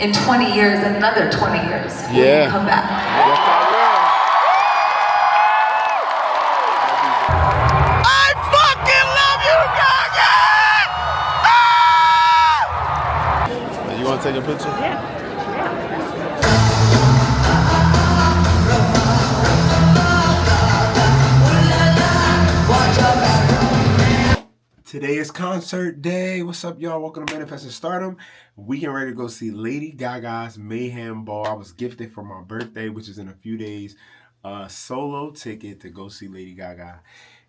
in 20 years, another 20 years, will you come back? Yes, I will. I fucking love you, Gaga! Ah! You want to take a picture? Yeah. Today is concert day. What's up, y'all? Welcome to Manifesting Stardom. We getting ready to go see Lady Gaga's Mayhem ball. I was gifted for my birthday, which is in a few days, a solo ticket to go see Lady Gaga.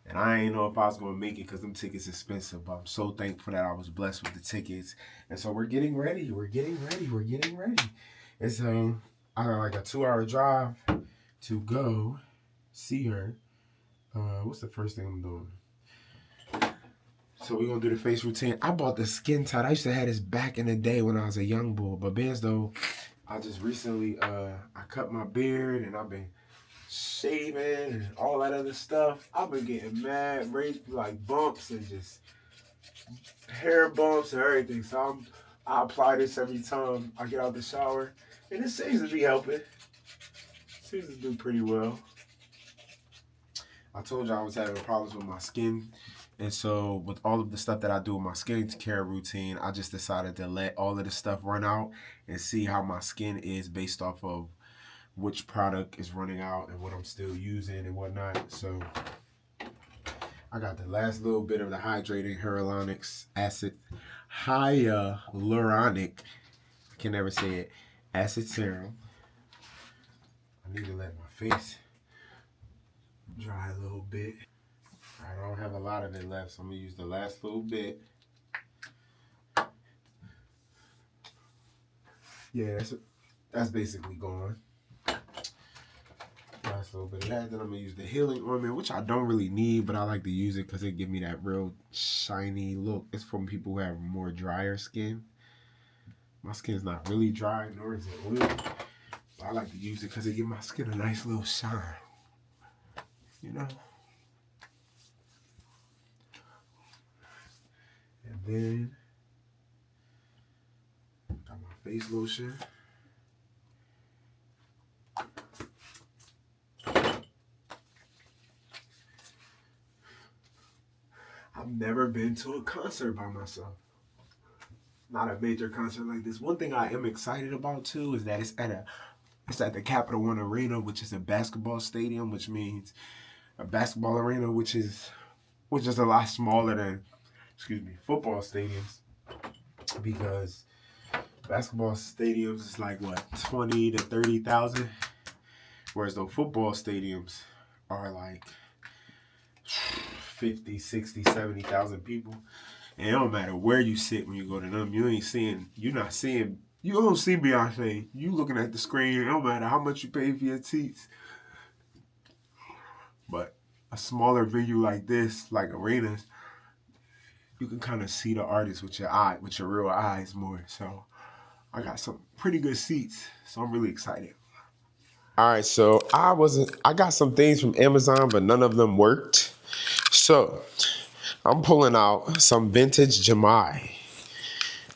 And I ain't know if I was going to make it because them tickets expensive, but I'm so thankful that I was blessed with the tickets. And so we're getting ready. And so I got like a 2-hour drive to go see her. What's the first thing I'm doing? So we're going to do the face routine. I bought the skin tight. I used to have this back in the day when I was a young boy. But Benz, though, I just recently, I cut my beard and I've been shaving and all that other stuff. I've been getting mad, like bumps and just hair bumps and everything. So I apply this every time I get out the shower. And it seems to be helping. It seems to do pretty well. I told you I was having problems with my skin. And so with all of the stuff that I do with my skincare routine, I just decided to let all of the stuff run out and see how my skin is based off of which product is running out and what I'm still using and whatnot. So I got the last little bit of the hydrating hyaluronic, I can never say it, acid serum. I need to let my face dry a little bit. I don't have a lot of it left, so I'm going to use the last little bit. Yeah, that's basically gone. Last little bit of that. Then I'm going to use the healing ointment, which I don't really need, but I like to use it because it gives me that real shiny look. It's from people who have more drier skin. My skin's not really dry, nor is it oily. But I like to use it because it gives my skin a nice little shine. You know? And then got my face lotion. I've never been to a concert by myself. Not a major concert like this. One thing I am excited about too is that it's at the Capital One Arena, which is a basketball stadium, which means a basketball arena, which is a lot smaller than football stadiums, because basketball stadiums is like what, 20 to 30,000, whereas the football stadiums are like 50, 60, 70,000 people. And it don't matter where you sit when you go to them, you don't see Beyonce. You looking at the screen, it don't matter how much you pay for your seats. But a smaller venue like this, like arenas, you can kind of see the artist with your real eyes more. So I got some pretty good seats, so I'm really excited. All right, so I got some things from Amazon, but none of them worked. So I'm pulling out some vintage Jamai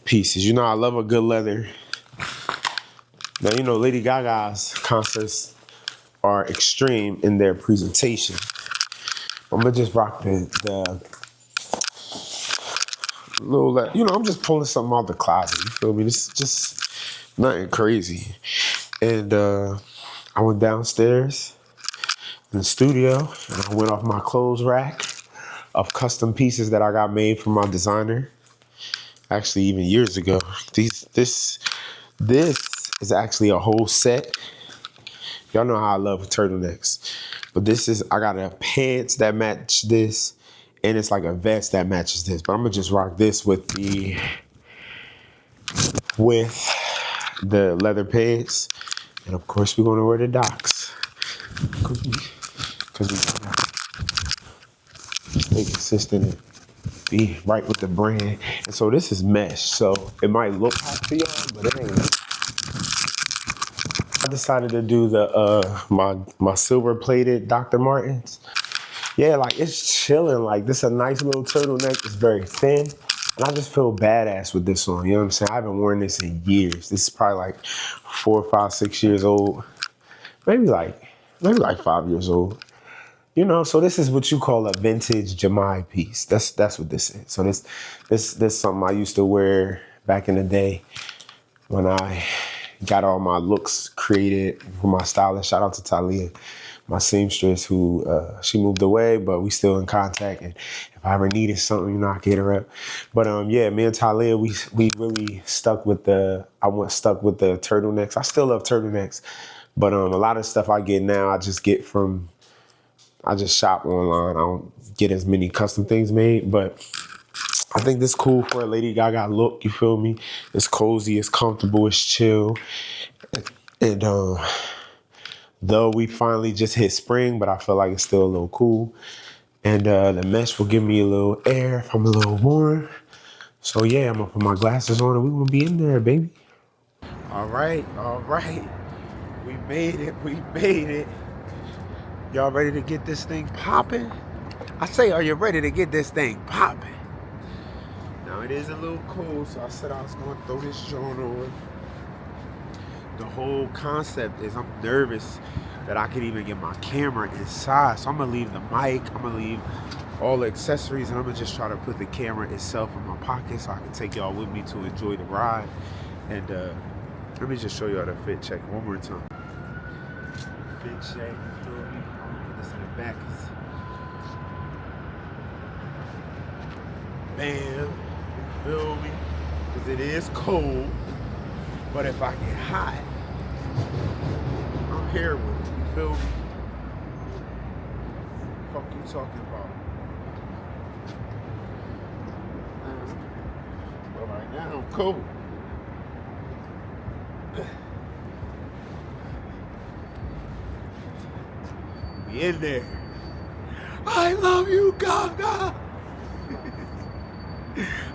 pieces. You know, I love a good leather. Now, you know, Lady Gaga's concerts are extreme in their presentation. I'm gonna just rock the little, you know, I'm just pulling something out the closet. You feel me? This is just nothing crazy. And I went downstairs in the studio and I went off my clothes rack of custom pieces that I got made from my designer. Actually, even years ago. This is actually a whole set. Y'all know how I love turtlenecks. But I got a pants that match this, and it's like a vest that matches this. But I'm gonna just rock this with the leather pants. And of course we're gonna wear the Docs. Cause we gotta stay consistent and be right with the brand. And so this is mesh, so it might look hot to y'all, but it ain't. I decided to do the my silver plated Dr. Martens. Yeah, like it's chilling. Like this is a nice little turtleneck. It's very thin. And I just feel badass with this on. You know what I'm saying? I haven't worn this in years. This is probably like 4, 5, 6 years old. Maybe like 5 years old. You know, so this is what you call a vintage Jamai piece. That's what this is. So this is something I used to wear back in the day when I got all my looks created for my stylist. Shout out to Talia, my seamstress, who she moved away, but we still in contact. And if I ever needed something, you know, I could hit her up. But yeah, me and Talia, we really stuck with the turtlenecks. I still love turtlenecks, but a lot of stuff I get now, I just shop online. I don't get as many custom things made, but I think this is cool for a Lady Gaga look, you feel me? It's cozy, it's comfortable, it's chill. And though we finally just hit spring, but I feel like it's still a little cool. And the mesh will give me a little air if I'm a little warm. So yeah, I'm gonna put my glasses on and we gonna be in there, baby. All right. We made it. Y'all ready to get this thing popping? I say, are you ready to get this thing popping? Now it is a little cold, so I said I was gonna throw this joint on. The whole concept is I'm nervous that I could even get my camera inside. So I'm gonna leave the mic, I'm gonna leave all the accessories, and I'm gonna just try to put the camera itself in my pocket so I can take y'all with me to enjoy the ride. And let me just show y'all the fit check one more time. Fit check, you feel me? This in the back is bam, you feel me? Because it is cold, but if I get hot, I'm here with it, you feel me? What the fuck you talking about? But right now I'm cold. We in there. I love you, Gaga.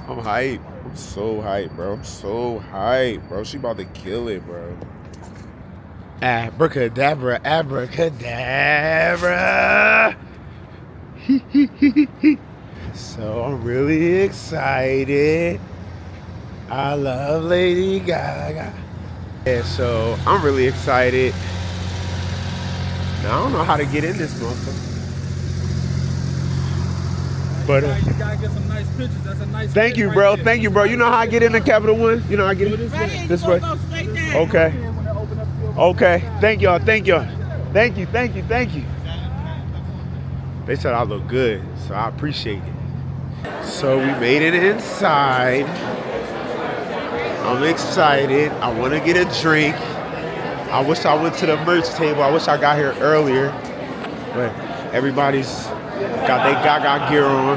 I'm hype. I'm so hype, bro. I'm so hype, bro. She about to kill it, bro. Abracadabra, abracadabra. So I'm really excited. I love Lady Gaga. Yeah, so I'm really excited. Now I don't know how to get in this motherfucker. But you gotta get some nice pictures. That's a nice. Thank you, bro. Thank you, bro. You know how I get in the Capital One? You know how I get in this way? Okay. Okay. Thank y'all. Thank y'all. Thank you. Thank you. Thank you. They said I look good, so I appreciate it. So we made it inside. I'm excited. I want to get a drink. I wish I went to the merch table. I wish I got here earlier. But everybody's got their Gaga gear on.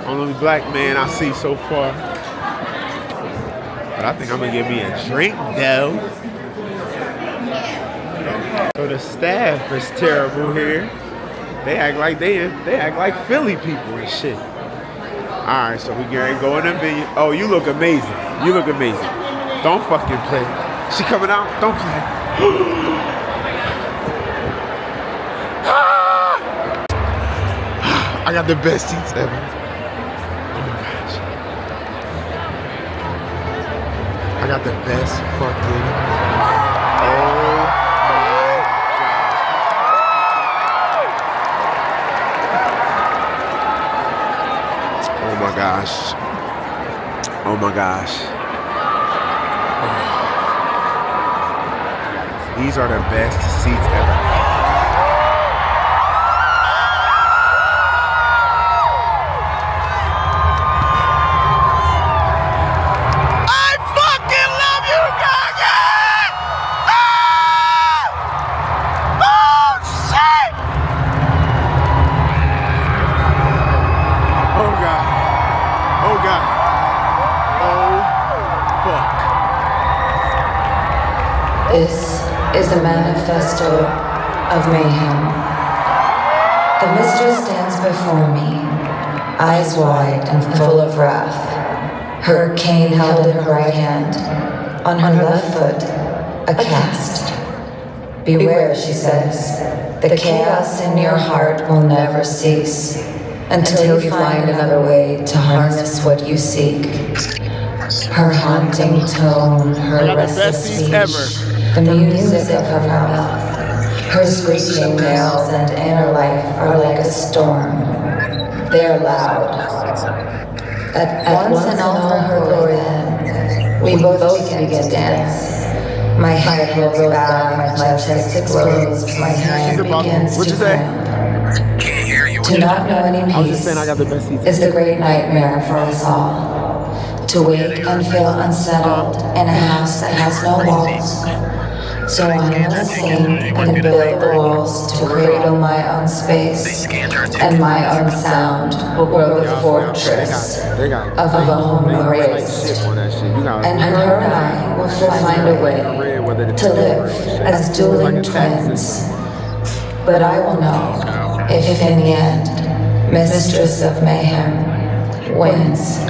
Only black man I see so far. But I think I'm gonna get me a drink though. So the staff is terrible here. They act like they act like Philly people and shit. All right, so we gonna go in the venue. Oh, you look amazing. You look amazing. Don't fucking play. She coming out. Don't play. I got the best seats ever. Oh my gosh. I got the best fucking. Oh my gosh. Oh my gosh. These are the best seats ever. I fucking love you, Gaga! Ah! Oh, shit! Oh, God. Oh, God. Oh, fuck. This is the manifesto of mayhem. The mistress stands before me, eyes wide and full of wrath, her cane held in her right hand, on her left foot, a cast. Beware, she says, the chaos in your heart will never cease. until you find another way to harness what you seek. Her haunting tone, her restless speech, the music of her mouth, her screeching nails and inner life are like a storm. They're loud. At once and all for her glory then, we both begin to dance. My head rolls back, my chest explodes, my hand begins to cramp. To not know any peace is the great nightmare for us all. To wake and feel unsettled in a house that has no walls. So I will sing and build the walls to cradle my own space, and my own sound will grow the fortress of a home erased. And her and I will find a way to live as dueling twins. But I will know if in the end, Mistress of Mayhem wins.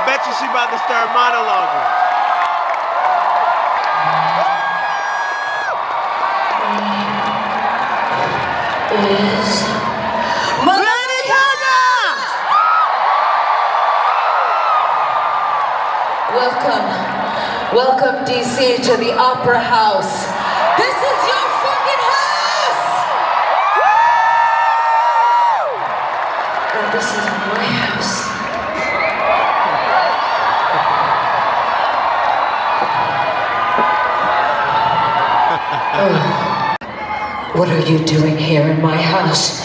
bet you she about to start monologuing. Is Welcome, DC, to the Opera House. This is your fucking house! And this is my house. Oh. What are you doing here in my house?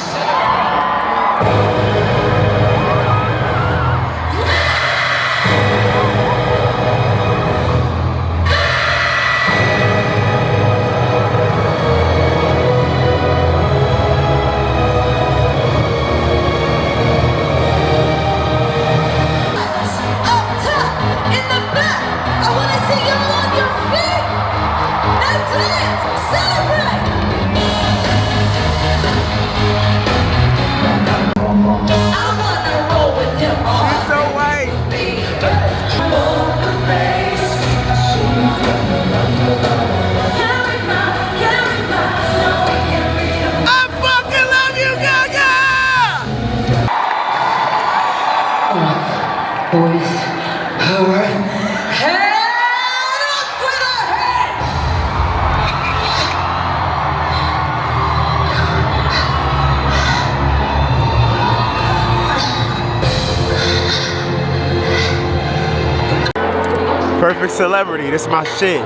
With her head up with her head! Perfect celebrity, this is my shit.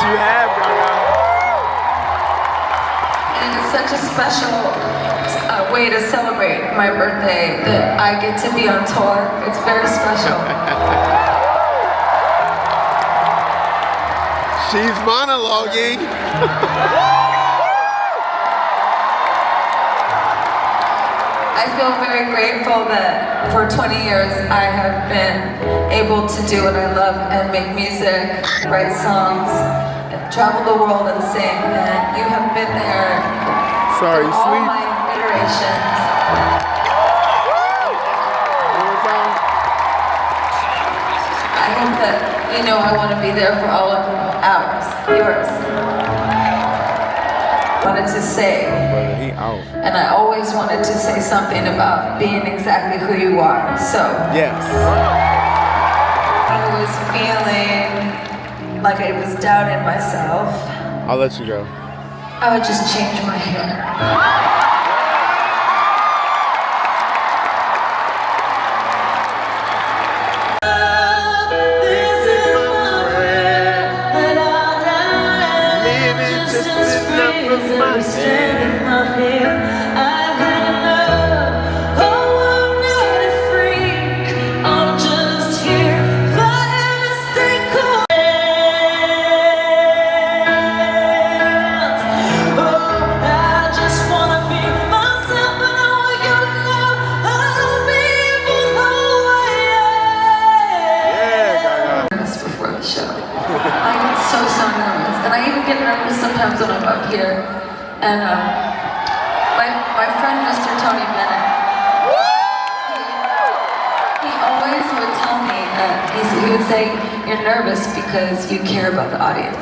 you have, Gaga. And it's such a special way to celebrate my birthday that I get to be on tour. It's very special. She's monologuing. I feel very grateful that for 20 years I have been able to do what I love and make music, write songs, travel the world and sing. And you have been there Sorry, for all sleep. my iterations. I hope that you know I want to be there for all of ours, yours. Wanted to say, He out. and I always wanted to say something about being exactly who you are. So Yes. I was feeling like I was doubting myself. I'll let you go. I would just change my hair. Before the show. I get so nervous. And I even get nervous sometimes when I'm up here. And my friend Mr. Tony Bennett, he always would tell me that he would say, you're nervous because you care about the audience.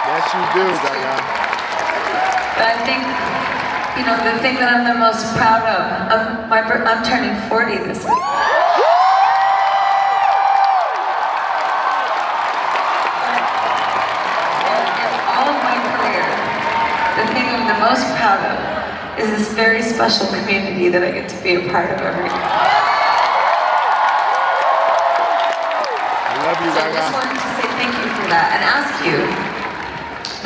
Yes, you do, Gaga. But I think, you know, the thing that I'm the most proud of, I'm turning 40 this week. The thing I'm the most proud of is this very special community that I get to be a part of every day. I love you, So I just Gaga. wanted to say thank you for that and ask you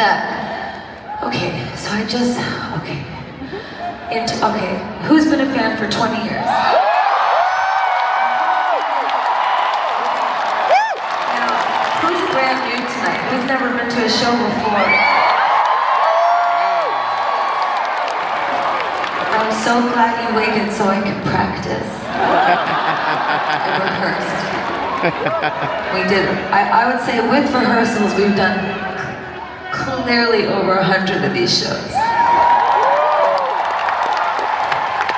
that, okay, so who's been a fan for 20 years? Now, who's brand new tonight? Who's never been to a show before? I'm so glad you waited so I could practice. I rehearsed. We did. I would say with rehearsals, we've done clearly over 100 of these shows.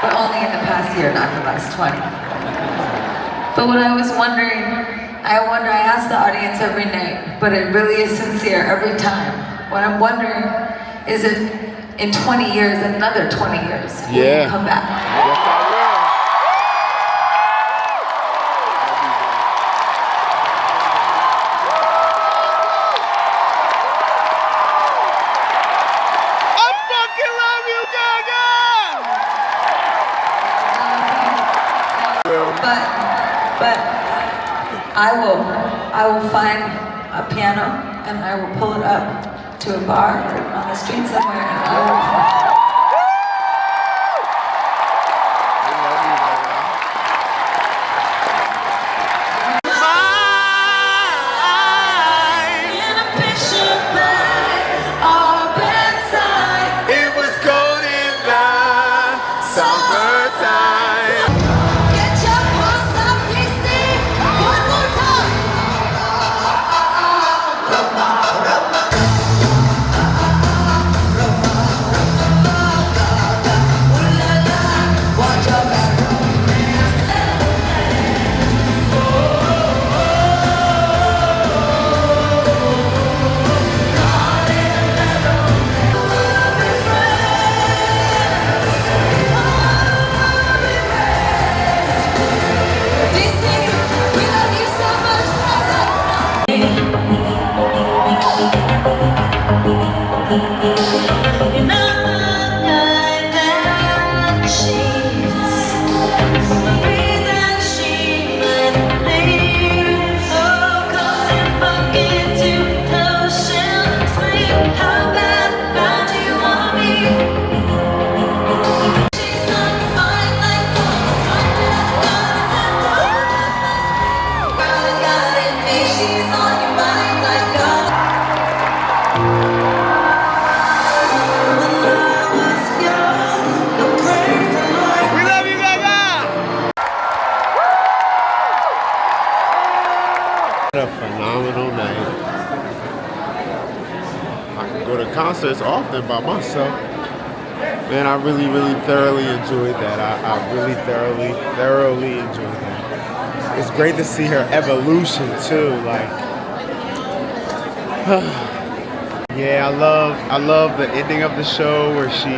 But only in the past year, not the last 20. But what I was wondering, I ask the audience every night, but it really is sincere every time. What I'm wondering is if in 20 years, another 20 years, will you come back? Yes, I will. I fucking love you, Gaga! But I will find a piano and I will pull it up to a bar on the street somewhere and I will play. A phenomenal night. I can go to concerts often by myself. Man, I really, really thoroughly enjoyed that. I really thoroughly enjoyed that. It's great to see her evolution too. Like, yeah, I love the ending of the show where she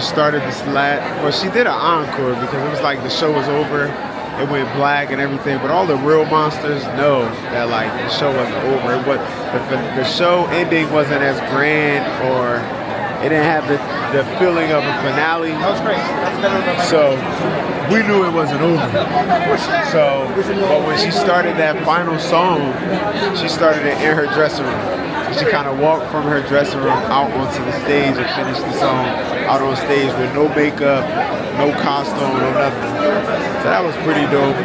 started this well, she did an encore because it was like the show was over. It went black and everything, but all the real monsters know that like the show wasn't over. The show ending wasn't as grand, or it didn't have the feeling of a finale. That was great. That's better than So we knew it wasn't over. So, but when she started that final song, she started it in her dressing room. So she kind of walked from her dressing room out onto the stage and finished the song out on stage with no makeup, no costume, no nothing. So that was pretty dope.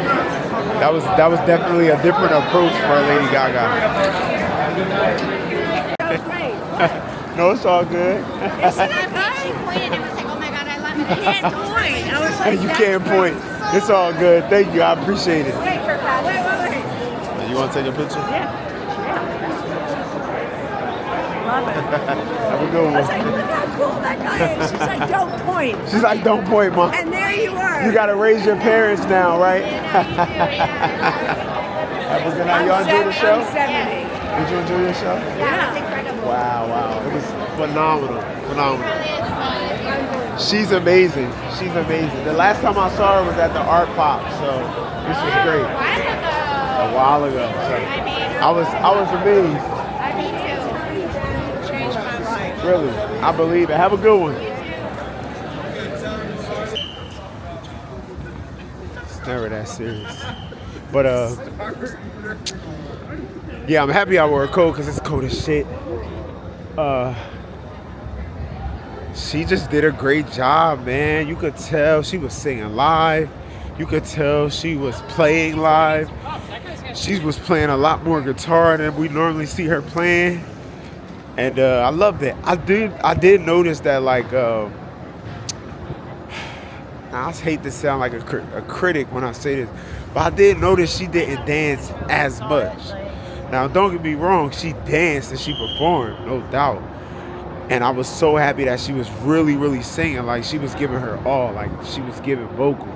That was definitely a different approach for Lady Gaga. No, it's all good. She pointed and was like, oh my God, I love it. I can't point. I was like, You can't point. It's all good. Thank you. I appreciate it. Wait. You want to take a picture? Yeah. Love it. Have a good I was like, one. look how cool that guy is. She's like, don't point. She's like, don't point, Mom. And there you are. You got to raise your parents now, right? Have a good night. Y'all enjoy the show? I'm 70. Did you enjoy your show? Yeah, it's incredible. Wow. It was phenomenal. She's amazing. The last time I saw her was at the Art Pop, so this was great. A while ago. So I was amazed. Changed my life. Really. I believe it. Have a good one. It's never that serious. But yeah, I'm happy I wore a coat because it's cold as shit. She just did a great job, man. You could tell she was singing live. You could tell she was playing live. She was playing a lot more guitar than we normally see her playing. And I loved it. I did notice that, like, I hate to sound like a critic when I say this, but I did notice she didn't dance as much. Now, don't get me wrong, she danced and she performed, no doubt. And I was so happy that she was really, really singing. Like, she was giving her all. Like, she was giving vocals.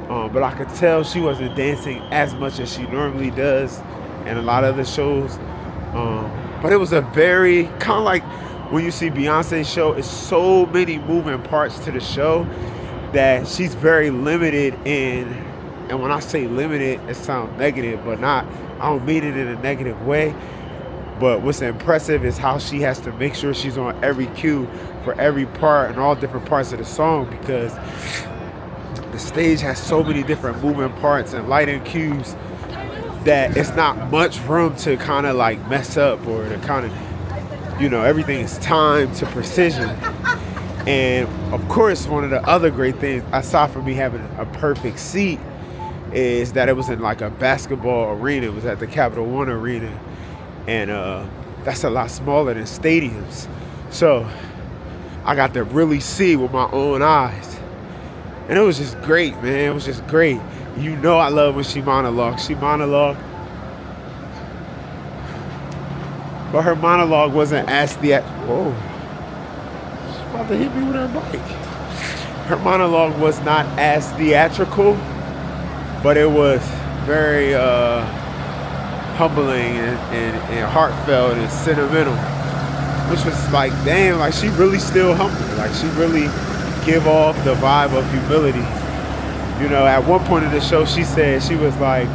But I could tell she wasn't dancing as much as she normally does in a lot of the shows. But it was a very, kind of like when you see Beyonce's show, it's so many moving parts to the show that she's very limited in. And when I say limited, it sounds negative, but not, I don't mean it in a negative way. But what's impressive is how she has to make sure she's on every cue for every part and all different parts of the song, because the stage has so many different moving parts and lighting cues that it's not much room to kind of like mess up or to kind of, everything is timed to precision. And of course, one of the other great things, aside from me having a perfect seat, is that it was in like a basketball arena. It was at the Capital One Arena. And that's a lot smaller than stadiums. So I got to really see with my own eyes. And it was just great, man. It was just great. I love when she monologued. She monologued. But her monologue wasn't as whoa. She's about to hit me with her bike. Her monologue was not as theatrical, but it was very humbling and heartfelt and sentimental, which was like, damn, like she really still humble. Like she really give off the vibe of humility. At one point in the show, she said, she was like,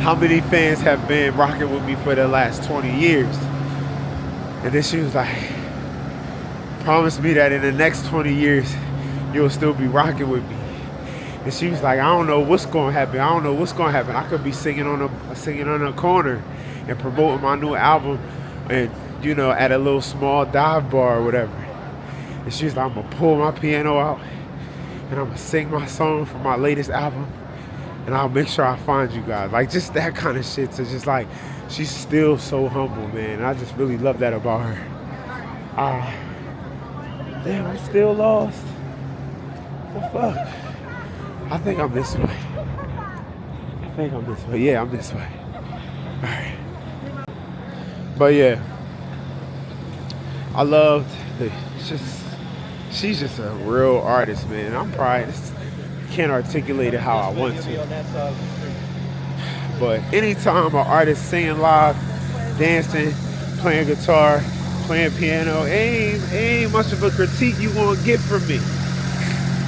how many fans have been rocking with me for the last 20 years? And then she was like, promise me that in the next 20 years, you'll still be rocking with me. And she was like, I don't know what's going to happen. I could be singing on a corner and promoting my new album and, at a little small dive bar or whatever. And she was like, I'm going to pull my piano out and I'm going to sing my song from my latest album and I'll make sure I find you guys. Like, just that kind of shit. So just like, she's still so humble, man. And I just really love that about her. Damn, I'm still lost. What the fuck? I think I'm this way. think I'm this way. Yeah, I'm this way. All right. But yeah, I loved the. She's just a real artist, man. I'm probably can't articulate it how I want to. But anytime an artist singing live, dancing, playing guitar, playing piano, ain't much of a critique you gonna get from me.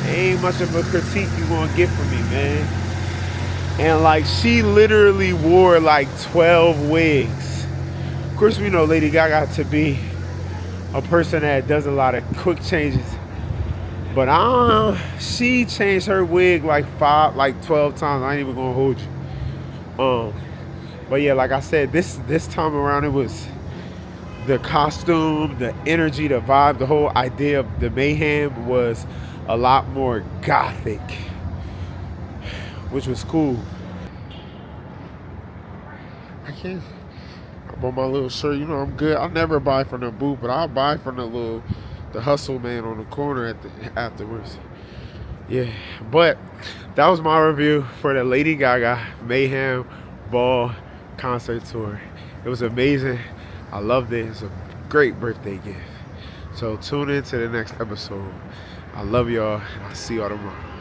Ain't much of a critique you gonna get from me, man. And like, she literally wore like 12 wigs. Of course, we know Lady Gaga to be a person that does a lot of quick changes. But she changed her wig like 12 times. I ain't even gonna hold you. But yeah, like I said, this time around it was the costume, the energy, the vibe, the whole idea of the Mayhem was a lot more gothic, which was cool. I bought my little shirt. You know I'm good. I never buy from the booth, but I'll buy from the hustle man on the corner afterwards. Yeah, but that was my review for the Lady Gaga Mayhem Ball concert tour. It was amazing. I loved it. It's a great birthday gift. So tune in to the next episode. I love y'all, and I'll see y'all tomorrow.